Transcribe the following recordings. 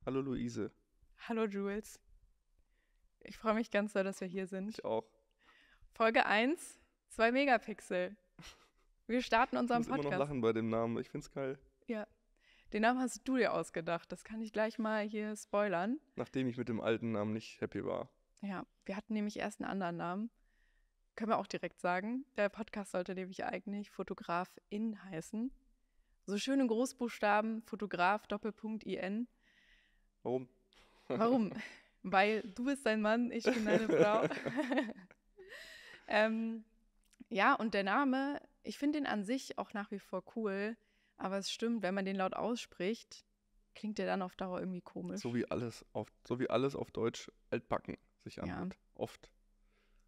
Hallo Luise. Hallo Jules. Ich freue mich ganz doll, dass wir hier sind. Ich auch. Folge 1, 2 Megapixel. Wir starten Ich unseren muss immer noch Podcast. lachen bei dem Namen. Ich find's geil. Ja, den Namen hast du dir ausgedacht. Das kann ich gleich mal hier spoilern. Nachdem ich mit dem alten Namen nicht happy war. Ja, wir hatten nämlich erst einen anderen Namen. Können wir auch direkt sagen. Der Podcast sollte nämlich eigentlich Fotografin heißen. So schöne Großbuchstaben, Fotograf, Doppelpunkt, IN. Warum? Warum? Weil du bist ein Mann, ich bin eine Frau. Ja, und der Name, ich finde den an sich auch nach wie vor cool, aber es stimmt, wenn man den laut ausspricht, klingt der dann auf Dauer irgendwie komisch. So wie alles auf Deutsch altbacken sich anhört. Oft.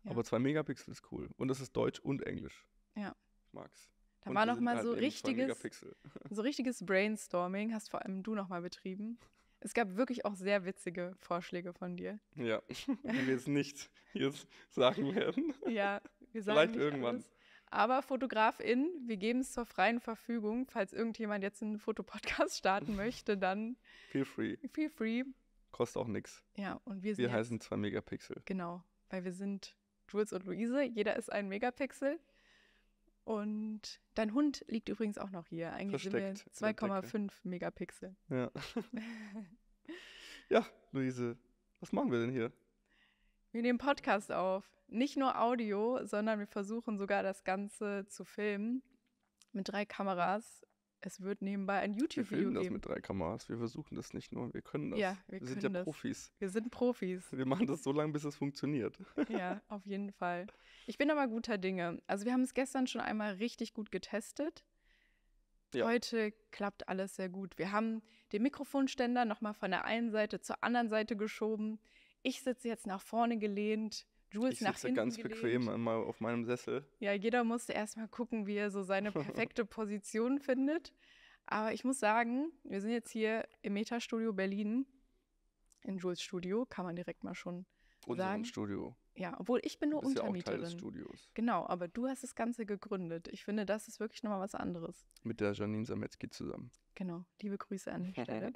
Ja. Aber 2 Megapixel ist cool. Und es ist Deutsch und Englisch. Ja. Ich mag's. Da Und war wir noch sind mal halt so eben 2 Megapixel. richtiges Brainstorming, hast vor allem du noch mal betrieben. Es gab wirklich auch sehr witzige Vorschläge von dir. Ja, die wir jetzt nicht jetzt sagen werden. Ja, wir sagen Vielleicht nicht irgendwann. alles. Aber Fotografin, wir geben es zur freien Verfügung. Falls irgendjemand jetzt einen Fotopodcast starten möchte, dann Feel free. feel free. Kostet auch nichts. Ja, und wir sind Wir jetzt, heißen 2 Megapixel. genau, weil wir sind Jules und Luise. Jeder ist ein Megapixel. Und dein Hund liegt übrigens auch noch hier. Eigentlich sind wir Versteckt in der 2,5 Megapixel. Ja. Ja, Luise, was machen wir denn hier? Wir nehmen Podcast auf. Nicht nur Audio, sondern wir versuchen sogar das Ganze zu filmen mit 3 Kameras. Es wird nebenbei ein Wir YouTube-Video filmen das geben. mit 3 Kameras. Wir versuchen das nicht nur, wir können das. Ja, wir sind ja können das. Profis. Wir sind Profis. Wir machen das so lange, bis es funktioniert. Ja, auf jeden Fall. Ich bin aber guter Dinge. Also wir haben es gestern schon einmal richtig gut getestet. Ja. Heute klappt alles sehr gut. Wir haben den Mikrofonständer nochmal von der einen Seite zur anderen Seite geschoben. Ich sitze jetzt nach vorne gelehnt, Jules Ich nach sitze hinten ganz gelehnt. bequem einmal auf meinem Sessel. Ja, jeder musste erstmal gucken, wie er so seine perfekte Position findet. Aber ich muss sagen, wir sind jetzt hier im Meta-Studio Berlin, in Jules Studio, kann man direkt mal schon Unserem sagen. Studio. Ja, obwohl ich bin Du nur bist ja auch Teil des Untermieterin. Studios. Genau, aber du hast das Ganze gegründet. Ich finde, das ist wirklich nochmal was anderes. Mit der Janine Sametzky zusammen. Genau, liebe Grüße an der Stelle.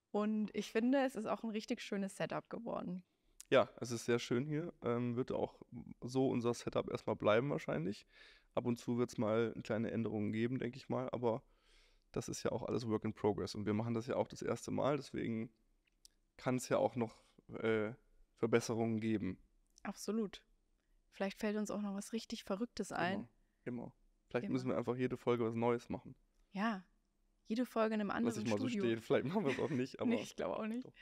Und ich finde, es ist auch ein richtig schönes Setup geworden. Ja, es ist sehr schön hier. Wird auch so unser Setup erstmal bleiben wahrscheinlich. Ab und zu wird es mal kleine Änderungen geben, denke ich mal. Aber das ist ja auch alles Work in Progress. Und wir machen das ja auch das erste Mal. Deswegen kann es ja auch noch Verbesserungen geben. Absolut. Vielleicht fällt uns auch noch was richtig Verrücktes ein. Immer. Vielleicht Immer. müssen wir einfach jede Folge was Neues machen. Ja, jede Folge in einem anderen Lass ich mal so Studio. stehen. Vielleicht machen wir es auch nicht, aber Nee, ich glaube auch nicht. Doch.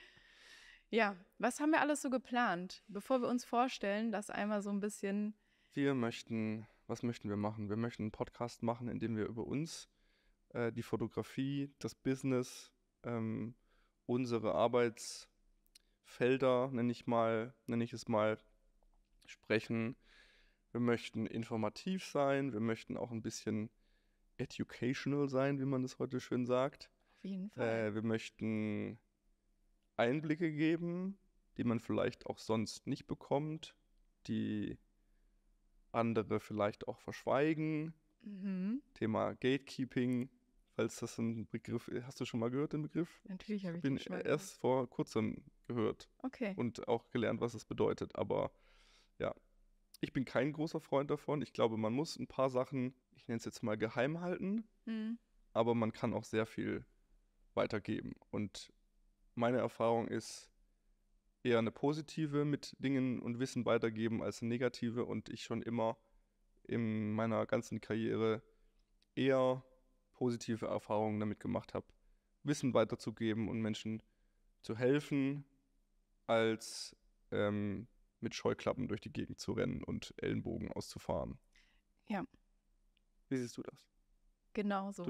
Ja, was haben wir alles so geplant? Bevor wir uns vorstellen, das einmal so ein bisschen, was möchten wir machen? Wir möchten einen Podcast machen, in dem wir über uns, die Fotografie, das Business, unsere Arbeitsfelder, nenne ich es mal, sprechen. Wir möchten informativ sein, wir möchten auch ein bisschen educational sein, wie man das heute schön sagt. auf jeden Fall. Wir möchten Einblicke geben, die man vielleicht auch sonst nicht bekommt, die andere vielleicht auch verschweigen. Mhm. Thema Gatekeeping, falls das ein Begriff ist. Hast du schon mal gehört, den Begriff? Natürlich habe ich Bin das schon mal erst vor kurzem gehört Okay. und auch gelernt, was es bedeutet. Aber ja, ich bin kein großer Freund davon. Ich glaube, man muss ein paar Sachen, ich nenne es jetzt mal geheim halten, aber man kann auch sehr viel weitergeben. Und meine Erfahrung ist eher eine positive mit Dingen und Wissen weitergeben als eine negative und ich schon immer in meiner ganzen Karriere eher positive Erfahrungen damit gemacht habe, Wissen weiterzugeben und Menschen zu helfen, als mit Scheuklappen durch die Gegend zu rennen und Ellenbogen auszufahren. Ja. Wie siehst du das? Genau so.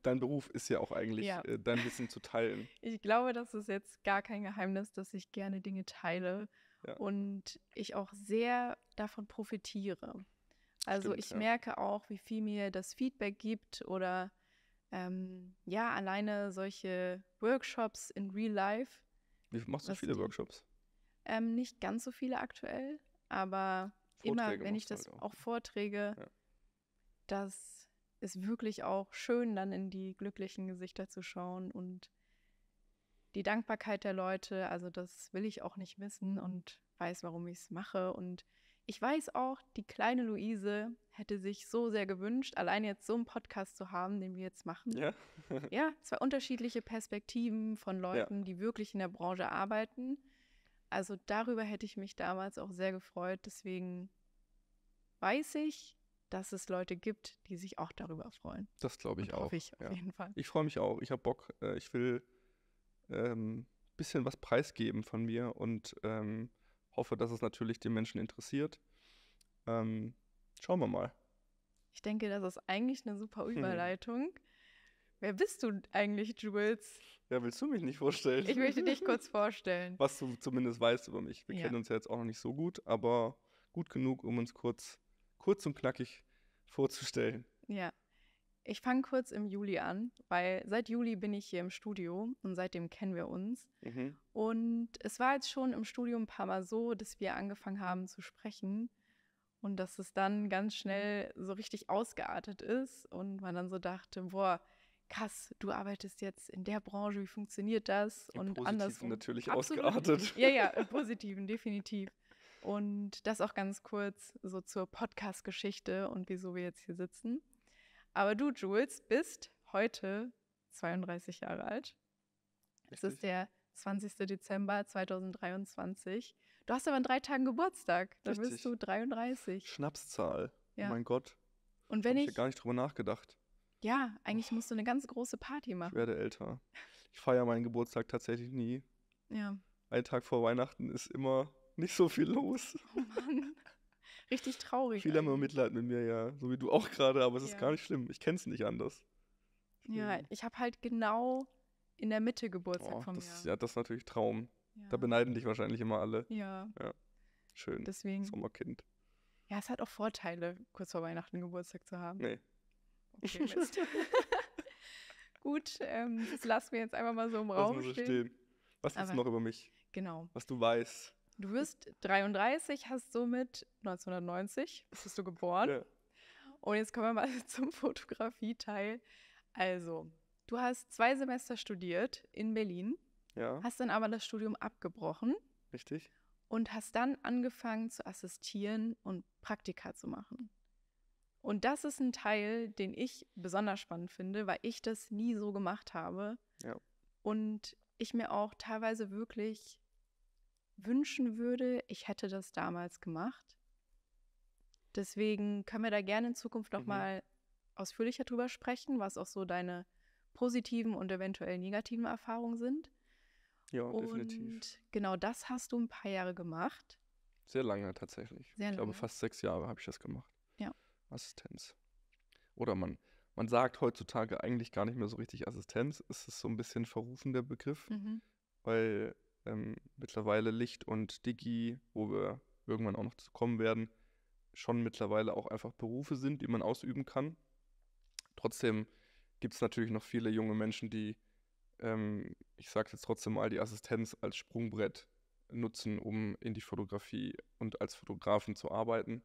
Dein Beruf ist ja auch eigentlich, Ja. dein Wissen zu teilen. Ich glaube, das ist jetzt gar kein Geheimnis, dass ich gerne Dinge teile Ja. und ich auch sehr davon profitiere. Also Stimmt, ich ja. merke auch, wie viel mir das Feedback gibt oder ja, alleine solche Workshops in Real Life. Wie machst du Was viele die- Workshops? Nicht ganz so viele aktuell, aber immer, Vorträge wenn ich machst du das halt auch Vorträge, Ja. das ist wirklich auch schön, dann in die glücklichen Gesichter zu schauen und die Dankbarkeit der Leute, also das will ich auch nicht missen und weiß, warum ich es mache. Und ich weiß auch, die kleine Luise hätte sich so sehr gewünscht, allein jetzt so einen Podcast zu haben, den wir jetzt machen. Ja. Ja, 2 unterschiedliche Perspektiven von Ja. Leuten, die wirklich in der Branche arbeiten. Also darüber hätte ich mich damals auch sehr gefreut. Deswegen weiß ich, dass es Leute gibt, die sich auch darüber freuen. Das glaube ich Und auch. hoffe ich auf Ja. jeden Fall. Ich freue mich auch. Ich habe Bock. Ich will ein bisschen was preisgeben von mir und hoffe, dass es natürlich den Menschen interessiert. Schauen wir mal. Ich denke, das ist eigentlich eine super Überleitung. Wer bist du eigentlich, Jules? Ja, willst du mich nicht vorstellen? Ich möchte dich kurz vorstellen. Was du zumindest weißt über mich. Wir Ja. kennen uns ja jetzt auch noch nicht so gut, aber gut genug, um uns kurz und knackig vorzustellen. Ja, ich fange kurz im Juli an, weil seit Juli bin ich hier im Studio und seitdem kennen wir uns. Mhm. Und es war jetzt schon im Studio ein paar Mal so, dass wir angefangen haben zu sprechen und dass es dann ganz schnell so richtig ausgeartet ist und man dann so dachte, boah, krass, du arbeitest jetzt in der Branche, wie funktioniert das? Im Und Positiven andersrum. natürlich Absolut. ausgeartet. Ja, im Positiven, definitiv. Und das auch ganz kurz so zur Podcast-Geschichte und wieso wir jetzt hier sitzen. Aber du, Jules, bist heute 32 Jahre alt. Es ist der 20. Dezember 2023. Du hast aber in 3 Tagen Geburtstag. Da Richtig. bist du 33. Schnapszahl. Ja. Oh mein Gott. Und Habe wenn ich ja ich, gar nicht drüber nachgedacht. ja, eigentlich musst du eine ganz große Party Ich machen. werde älter. Ich feiere meinen Geburtstag tatsächlich nie. Ja. Ein Tag vor Weihnachten ist immer nicht so viel los. Oh Mann. Richtig traurig. Viele haben immer eigentlich. Mitleid mit mir, ja. So wie du auch gerade, aber es ist Ja. gar nicht schlimm. Ich kenne es nicht anders. Ja, Deswegen. ich habe halt genau in der Mitte Geburtstag Oh, vom das Jahr. ist natürlich Traum. Ja. Da beneiden dich wahrscheinlich immer alle. Ja, Schön. deswegen. Sommerkind. Ja, es hat auch Vorteile, kurz vor Weihnachten Geburtstag zu haben. Nee. Okay, Mist. Gut, das lassen wir jetzt einfach mal so im Lass Raum mal so stehen. stehen. Was gibt's Aber- noch über mich? Genau. Was du weißt? Du wirst 33, hast somit 1990, bist du geboren. Ja. Und jetzt kommen wir mal zum Fotografie-Teil. Also, du hast 2 Semester studiert in Berlin, Ja, hast dann aber das Studium abgebrochen richtig. und hast dann angefangen zu assistieren und Praktika zu machen. Und das ist ein Teil, den ich besonders spannend finde, weil ich das nie so gemacht habe. Ja. Und ich mir auch teilweise wirklich wünschen würde, ich hätte das damals gemacht. Deswegen können wir da gerne in Zukunft noch Mhm. mal ausführlicher drüber sprechen, was auch so deine positiven und eventuell negativen Erfahrungen sind. Ja, definitiv. Und genau das hast du ein paar Jahre gemacht. Sehr lange tatsächlich. Sehr Ich glaube, lange. fast 6 Jahre habe ich das gemacht. Ja. Assistenz. Oder man sagt heutzutage eigentlich gar nicht mehr so richtig Assistenz. Es ist so ein bisschen verrufen, der Begriff, Mhm. weil mittlerweile Licht und Digi, wo wir irgendwann auch noch zu kommen werden, schon mittlerweile auch einfach Berufe sind, die man ausüben kann. Trotzdem gibt es natürlich noch viele junge Menschen, die, ich sage jetzt trotzdem mal, die Assistenz als Sprungbrett nutzen, um in die Fotografie und als Fotografen zu arbeiten.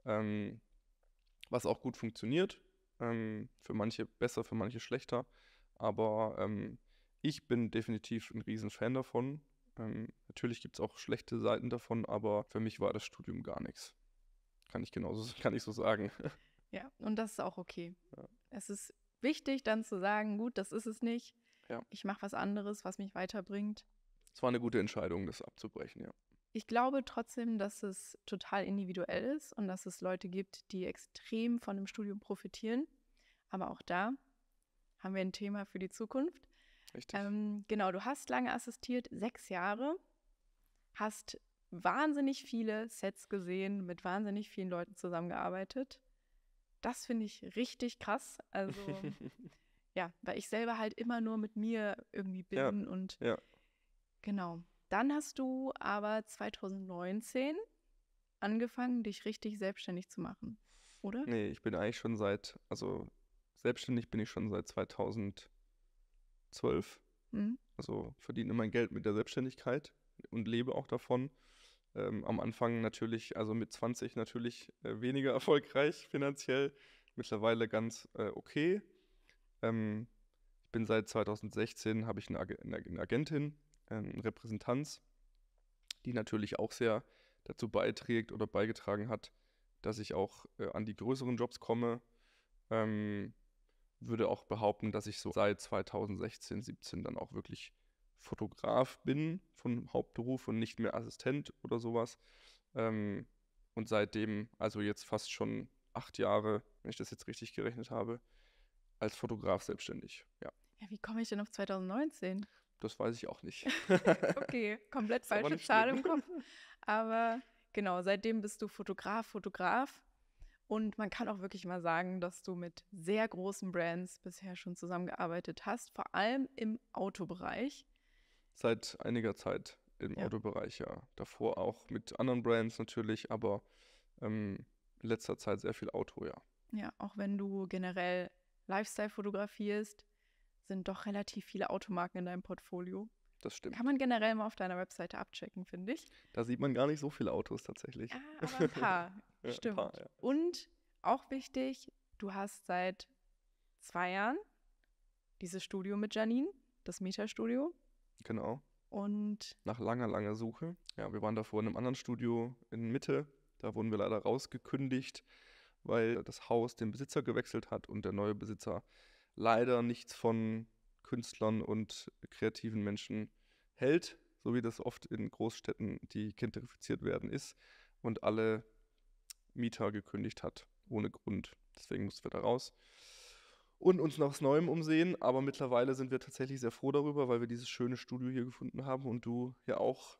Was auch gut funktioniert. Für manche besser, für manche schlechter. Aber ich bin definitiv ein Riesenfan davon. Natürlich gibt es auch schlechte Seiten davon, aber für mich war das Studium gar nichts. Kann ich so sagen. Ja, und das ist auch okay. Ja. Es ist wichtig, dann zu sagen, gut, das ist es nicht. Ja. Ich mache was anderes, was mich weiterbringt. Es war eine gute Entscheidung, das abzubrechen, ja. Ich glaube trotzdem, dass es total individuell ist und dass es Leute gibt, die extrem von dem Studium profitieren. Aber auch da haben wir ein Thema für die Zukunft. Richtig. Genau, du hast lange assistiert, 6 Jahre, hast wahnsinnig viele Sets gesehen, mit wahnsinnig vielen Leuten zusammengearbeitet. Das finde ich richtig krass. Also ja, weil ich selber halt immer nur mit mir irgendwie bin und ja. genau. Dann hast du aber 2019 angefangen, dich richtig selbstständig zu machen, oder? Nee, ich bin eigentlich schon selbstständig bin ich schon seit 2012. Mhm. Also verdiene mein Geld mit der Selbstständigkeit und lebe auch davon. Am Anfang natürlich, also mit 20 natürlich weniger erfolgreich finanziell, mittlerweile ganz okay. Ich bin bin seit 2016, habe ich eine Agentin, eine Repräsentanz, die natürlich auch sehr dazu beiträgt oder beigetragen hat, dass ich auch an die größeren Jobs komme. Würde auch behaupten, dass ich so seit 2016, 17 dann auch wirklich Fotograf bin von Hauptberuf und nicht mehr Assistent oder sowas. Und seitdem, also jetzt fast schon 8 Jahre, wenn ich das jetzt richtig gerechnet habe, als Fotograf selbstständig. Ja, Ja, wie komme ich denn auf 2019? das weiß ich auch nicht. Okay, komplett Ist aber falsche nicht Zahl schlimm. im Kopf. Aber genau, seitdem bist du Fotograf. Und man kann auch wirklich mal sagen, dass du mit sehr großen Brands bisher schon zusammengearbeitet hast, vor allem im Autobereich. Seit einiger Zeit im Ja. Autobereich, ja. Davor auch mit anderen Brands natürlich, aber in letzter Zeit sehr viel Auto, ja. Ja, auch wenn du generell Lifestyle fotografierst, sind doch relativ viele Automarken in deinem Portfolio. Das stimmt. Kann man generell mal auf deiner Webseite abchecken, finde ich. Da sieht man gar nicht so viele Autos tatsächlich. Ja, aber ein paar. Ja, Stimmt. ein paar, ja. Und auch wichtig, du hast seit 2 Jahren dieses Studio mit Janine, das Meta-Studio. Genau. Und Nach langer Suche. Ja, wir waren davor in einem anderen Studio in Mitte. Da wurden wir leider rausgekündigt, weil das Haus den Besitzer gewechselt hat und der neue Besitzer leider nichts von Künstlern und kreativen Menschen hält, so wie das oft in Großstädten, die gentrifiziert werden, ist und alle Mieter gekündigt hat, ohne Grund. Deswegen mussten wir da raus und uns nach Neuem umsehen, aber mittlerweile sind wir tatsächlich sehr froh darüber, weil wir dieses schöne Studio hier gefunden haben und du ja auch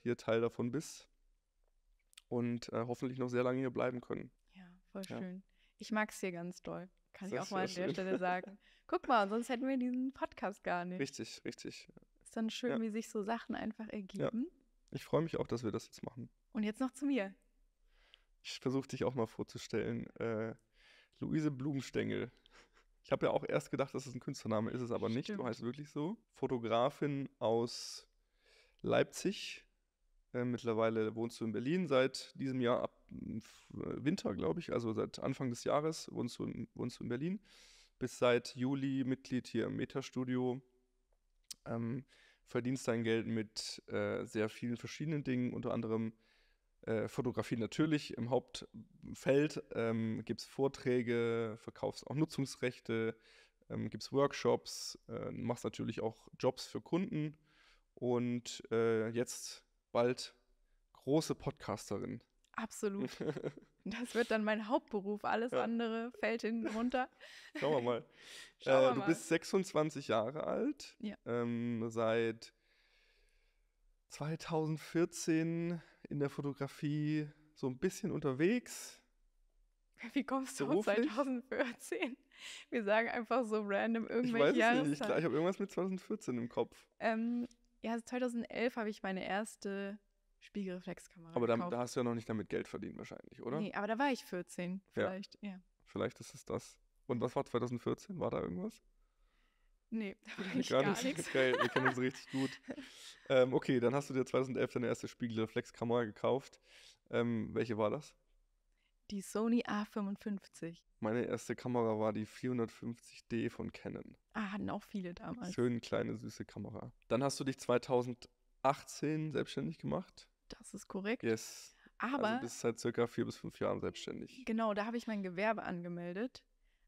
hier Teil davon bist und hoffentlich noch sehr lange hier bleiben können. ja, voll Ja. schön. Ich mag es hier ganz doll. Kann ich Das auch ist mal an sehr der schön. Stelle sagen. Guck mal, sonst hätten wir diesen Podcast gar nicht. Richtig, richtig. Ist dann schön, Ja. wie sich so Sachen einfach ergeben. Ich freue mich auch, dass wir das jetzt machen. Und jetzt noch zu mir. Ich versuche dich auch mal vorzustellen. Luise Blumenstengel. Ich habe ja auch erst gedacht, dass es ein Künstlername ist, es aber nicht. Du Stimmt. heißt wirklich so. Fotografin aus Leipzig. Mittlerweile wohnst du in Berlin seit diesem Jahr ab Winter, glaube ich. Also seit Anfang des Jahres wohnst du in Berlin. Bist seit Juli Mitglied hier im Meta-Studio. Verdienst dein Geld mit sehr vielen verschiedenen Dingen, unter anderem Fotografie natürlich im Hauptfeld, gibt es Vorträge, verkaufst auch Nutzungsrechte, gibt es Workshops, machst natürlich auch Jobs für Kunden und jetzt bald große Podcasterin. Absolut. Das wird dann mein Hauptberuf. Alles Ja. andere fällt hinten runter. Schauen wir mal. Schauen wir Du mal. bist 26 Jahre alt, Ja. Seit 2014 in der Fotografie so ein bisschen unterwegs. Wie kommst du auf Beruflich? 2014? Wir sagen einfach so random Ich irgendwelche weiß es nicht, ich Jahreszahlen. habe irgendwas mit 2014 im Kopf. Ja, 2011 habe ich meine erste Spiegelreflexkamera Aber gekauft. da hast du ja noch nicht damit Geld verdient wahrscheinlich, oder? Nee, aber da war ich 14 vielleicht. Ja. Vielleicht ist es das. Und was war 2014? War da irgendwas? Nee, da war eigentlich gar nichts. Geil, wir kennen uns richtig gut. Okay, dann hast du dir 2011 deine erste Spiegelreflexkamera gekauft. Welche war das? Die Sony A55. Meine erste Kamera war die 450D von Canon. Hatten auch viele damals. Schön kleine, süße Kamera. Dann hast du dich 2018 selbstständig gemacht. Das ist korrekt. Yes. Aber Also bist seit circa 4 bis 5 Jahren selbstständig. genau, da habe ich mein Gewerbe angemeldet.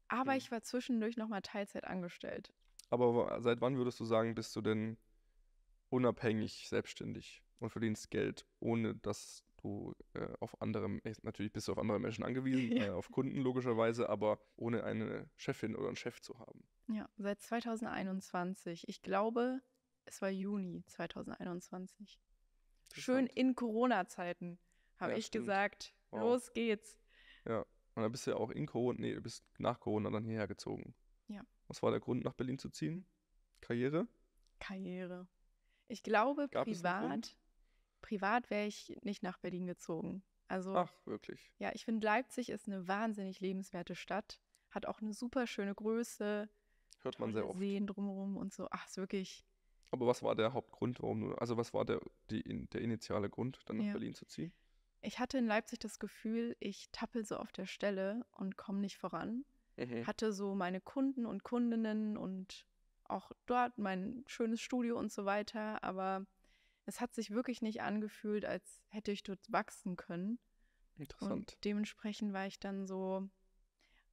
Aber Hm. ich war zwischendurch nochmal Teilzeit angestellt. Aber seit wann würdest du sagen, bist du denn unabhängig selbstständig und verdienst Geld, ohne dass du auf andere, natürlich bist du auf andere Menschen angewiesen, Ja. auf Kunden logischerweise, aber ohne eine Chefin oder einen Chef zu haben? Ja, seit 2021. Ich glaube, es war Juni 2021. Schön Interessant. in Corona-Zeiten habe Ja, ich stimmt. gesagt, Wow. los geht's. Ja, und dann bist du ja auch in Corona, nee, du bist nach Corona dann hierher gezogen. Ja. Was war der Grund, nach Berlin zu ziehen? Karriere? Karriere. Ich glaube, Gab es einen Grund? privat wäre ich nicht nach Berlin gezogen. Also, Ach, wirklich. ja, ich finde, Leipzig ist eine wahnsinnig lebenswerte Stadt. Hat auch eine super schöne Größe, Hört man sehr tolle oft. Seen drumherum und so. Ach, ist wirklich. Aber was war der Hauptgrund, warum du, also was war der initiale Grund, dann nach Ja. Berlin zu ziehen? Ich hatte in Leipzig das Gefühl, ich tappel so auf der Stelle und komme nicht voran. Mhm. Hatte so meine Kunden und Kundinnen und auch dort mein schönes Studio und so weiter, aber es hat sich wirklich nicht angefühlt, als hätte ich dort wachsen können. Interessant. Und dementsprechend war ich dann so,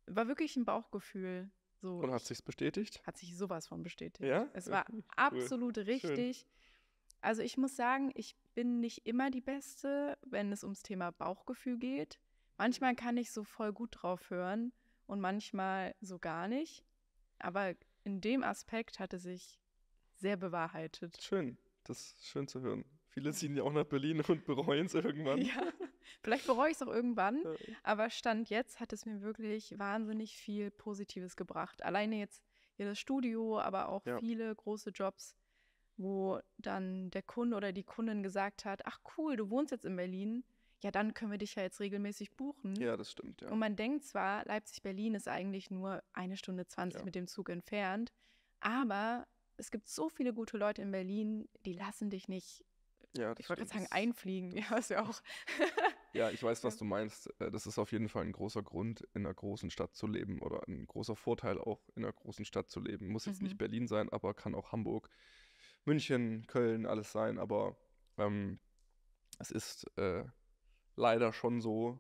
war wirklich ein Bauchgefühl. So, Und hat sich's bestätigt? hat sich sowas von bestätigt. Ja? Es war Cool. absolut Schön. richtig. Also ich muss sagen, ich bin nicht immer die Beste, wenn es ums Thema Bauchgefühl geht. Manchmal kann ich so voll gut drauf hören und manchmal so gar nicht. Aber in dem Aspekt hatte sich sehr bewahrheitet. Schön, das ist schön zu hören. Viele ziehen ja auch nach Berlin und bereuen es irgendwann. Ja, vielleicht bereue ich es auch irgendwann, Ja. aber Stand jetzt hat es mir wirklich wahnsinnig viel Positives gebracht. Alleine jetzt hier das Studio, aber auch Ja. viele große Jobs, wo dann der Kunde oder die Kundin gesagt hat, ach cool, du wohnst jetzt in Berlin, ja, dann können wir dich ja jetzt regelmäßig buchen. Ja, das stimmt, ja. Und man denkt zwar, Leipzig-Berlin ist eigentlich nur 1 Stunde 20 Ja. mit dem Zug entfernt, aber es gibt so viele gute Leute in Berlin, die lassen dich nicht, Ja, das ich wollte gerade stimmt. sagen, einfliegen. Ja, ist ja auch. Ja, ich weiß, was du meinst. Das ist auf jeden Fall ein großer Grund, in einer großen Stadt zu leben oder ein großer Vorteil auch, in einer großen Stadt zu leben. Muss jetzt nicht Berlin sein, aber kann auch Hamburg, München, Köln, alles sein. Aber es ist leider schon so.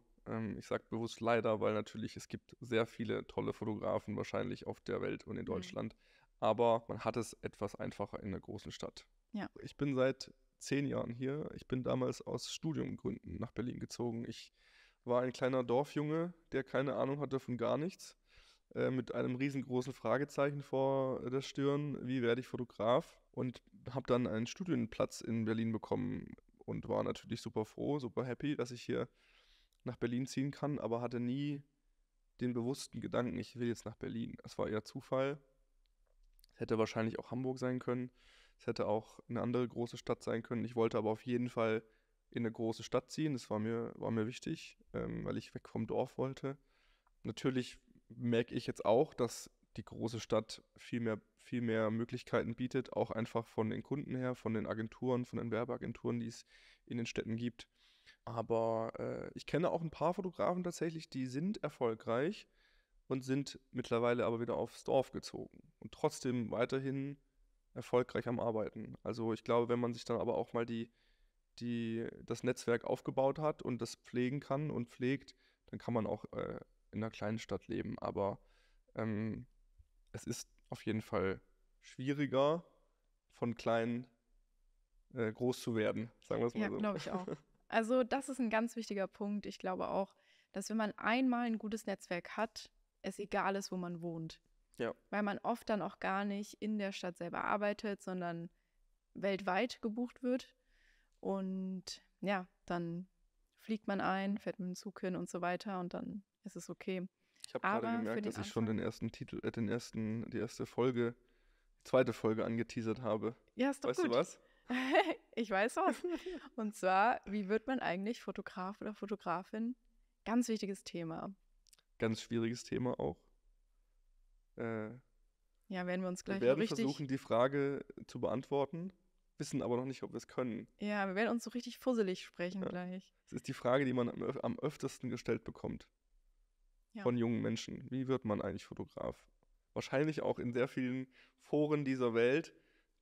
Ich sage bewusst leider, weil natürlich es gibt sehr viele tolle Fotografen wahrscheinlich auf der Welt und in Deutschland. Aber man hat es etwas einfacher in einer großen Stadt. Ja. Ich bin seit 10 Jahren hier. Ich bin damals aus Studiumgründen nach Berlin gezogen. Ich war ein kleiner Dorfjunge, der keine Ahnung hatte von gar nichts, mit einem riesengroßen Fragezeichen vor der Stirn, wie werde ich Fotograf? Und habe dann einen Studienplatz in Berlin bekommen und war natürlich super froh, super happy, dass ich hier nach Berlin ziehen kann, aber hatte nie den bewussten Gedanken, ich will jetzt nach Berlin. Das war eher Zufall. Es hätte wahrscheinlich auch Hamburg sein können. Es hätte auch eine andere große Stadt sein können. Ich wollte aber auf jeden Fall in eine große Stadt ziehen. Das war mir wichtig, weil ich weg vom Dorf wollte. Natürlich merke ich jetzt auch, dass die große Stadt viel mehr Möglichkeiten bietet, auch einfach von den Kunden her, von den Agenturen, von den Werbeagenturen, die es in den Städten gibt. Aber ich kenne auch ein paar Fotografen tatsächlich, die sind erfolgreich und sind mittlerweile aber wieder aufs Dorf gezogen und trotzdem weiterhin erfolgreich am Arbeiten. Also ich glaube, wenn man sich dann aber auch mal das Netzwerk aufgebaut hat und das pflegen kann und pflegt, dann kann man auch in einer kleinen Stadt leben. Aber es ist auf jeden Fall schwieriger, von klein groß zu werden, sagen wir es mal so. Ja, glaube ich auch. Also das ist ein ganz wichtiger Punkt. Ich glaube auch, dass wenn man einmal ein gutes Netzwerk hat, es egal ist, wo man wohnt. Ja. Weil man oft dann auch gar nicht in der Stadt selber arbeitet, sondern weltweit gebucht wird. Und ja, dann fliegt man ein, fährt mit dem Zug hin und so weiter und dann ist es okay. Ich habe gerade Aber für gemerkt, den dass ich schon Anfang- den ersten Titel, die erste Folge, die zweite Folge angeteasert habe. Ja, ist doch Weißt du gut. was? Ich weiß was. Und zwar, wie wird man eigentlich Fotograf oder Fotografin? Ganz wichtiges Thema. Ganz schwieriges Thema auch. Ja, werden wir uns Wir gleich werden richtig. versuchen, die Frage zu beantworten, wissen aber noch nicht, ob wir es können. Ja, wir werden uns so richtig fusselig sprechen Ja. gleich. Es ist die Frage, die man am öftesten gestellt bekommt Ja. von jungen Menschen. Wie wird man eigentlich Fotograf? Wahrscheinlich auch in sehr vielen Foren dieser Welt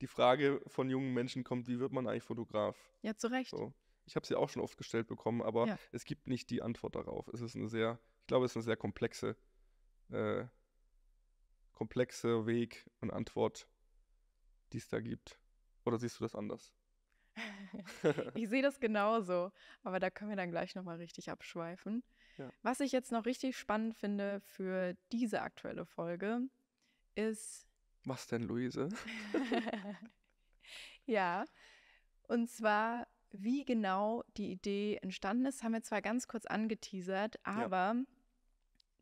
die Frage von jungen Menschen kommt, wie wird man eigentlich Fotograf? Ja, zu Recht. So. Ich habe sie auch schon oft gestellt bekommen, aber Ja. es gibt nicht die Antwort darauf. Es ist ich glaube, es ist eine sehr komplexe Weg und Antwort, die es da gibt. Oder siehst du das anders? Ich sehe das genauso, aber da können wir dann gleich nochmal richtig abschweifen. Ja. Was ich jetzt noch richtig spannend finde für diese aktuelle Folge ist, Was denn, Luise? ja, und zwar, wie genau die Idee entstanden ist, haben wir zwar ganz kurz angeteasert, aber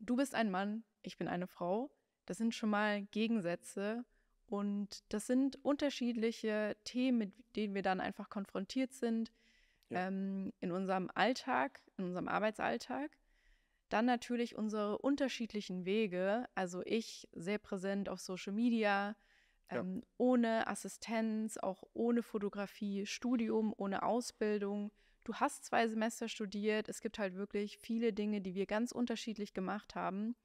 du bist ein Mann, ich bin eine Frau. Das sind schon mal Gegensätze und das sind unterschiedliche Themen, mit denen wir dann einfach konfrontiert sind in unserem Alltag, in unserem Arbeitsalltag. Dann natürlich unsere unterschiedlichen Wege, also ich sehr präsent auf Social Media, ohne Assistenz, auch ohne Fotografie, Studium, ohne Ausbildung. Du hast 2 Semester studiert, es gibt halt wirklich viele Dinge, die wir ganz unterschiedlich gemacht haben.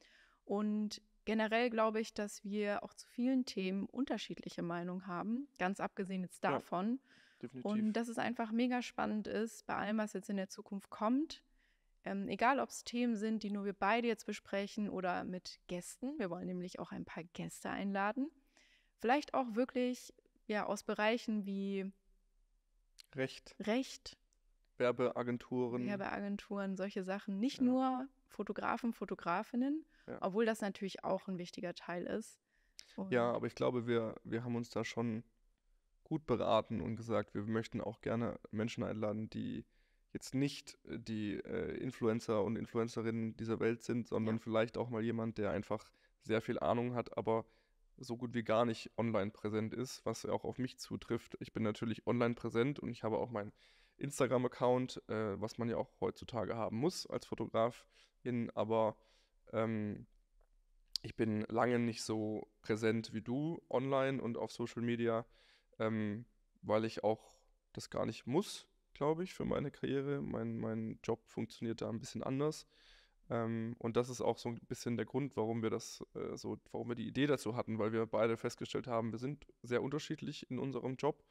Und generell glaube ich, dass wir auch zu vielen Themen unterschiedliche Meinungen haben, ganz abgesehen jetzt davon. Definitiv. Und dass es einfach mega spannend ist, bei allem, was jetzt in der Zukunft kommt, egal ob es Themen sind, die nur wir beide jetzt besprechen oder mit Gästen. Wir wollen nämlich auch ein paar Gäste einladen. Vielleicht auch wirklich aus Bereichen wie Recht, Werbeagenturen, solche Sachen. Nicht nur Fotografen, Fotografinnen, obwohl das natürlich auch ein wichtiger Teil ist. Ja, aber ich glaube, wir haben uns da schon gut beraten und gesagt, wir möchten auch gerne Menschen einladen, die jetzt nicht die Influencer und Influencerinnen dieser Welt sind, sondern vielleicht auch mal jemand, der einfach sehr viel Ahnung hat, aber so gut wie gar nicht online präsent ist, was auch auf mich zutrifft. Ich bin natürlich online präsent und ich habe auch meinen Instagram-Account, was man ja auch heutzutage haben muss als Fotografin, aber ich bin lange nicht so präsent wie du online und auf Social Media, weil ich auch das gar nicht muss, glaube ich, für meine Karriere. Mein Job funktioniert da ein bisschen anders. Und das ist auch so ein bisschen der Grund, warum wir warum wir die Idee dazu hatten, weil wir beide festgestellt haben, wir sind sehr unterschiedlich in unserem Job,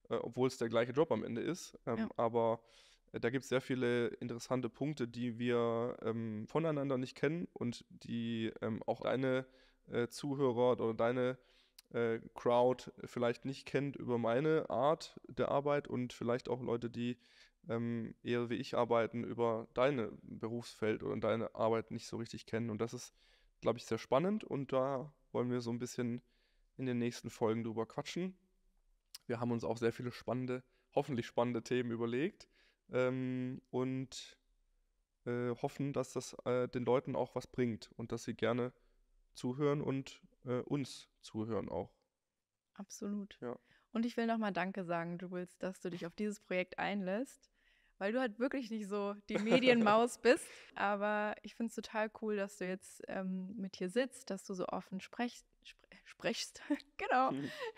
obwohl es der gleiche Job am Ende ist. Aber da gibt es sehr viele interessante Punkte, die wir voneinander nicht kennen und die auch deine Zuhörer oder deine Crowd vielleicht nicht kennt über meine Art der Arbeit und vielleicht auch Leute, die eher wie ich arbeiten, über deine Berufsfeld oder deine Arbeit nicht so richtig kennen. Und das ist, glaube ich, sehr spannend und da wollen wir so ein bisschen in den nächsten Folgen drüber quatschen. Wir haben uns auch sehr viele hoffentlich spannende Themen überlegt und hoffen, dass das den Leuten auch was bringt und dass sie gerne zuhören und uns zuhören auch. Absolut. Ja. Und ich will nochmal Danke sagen, Jules, dass du dich auf dieses Projekt einlässt, weil du halt wirklich nicht so die Medienmaus bist. Aber ich finde es total cool, dass du jetzt mit hier sitzt, dass du so offen sprichst. Genau,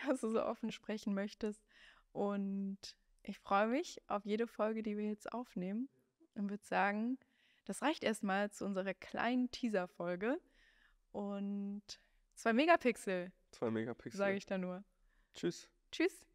dass du so offen sprechen möchtest. Und ich freue mich auf jede Folge, die wir jetzt aufnehmen und würde sagen, das reicht erstmal zu unserer kleinen Teaser-Folge. Und 2 Megapixel. 2 Megapixel. Sage ich da nur. Tschüss. Tschüss.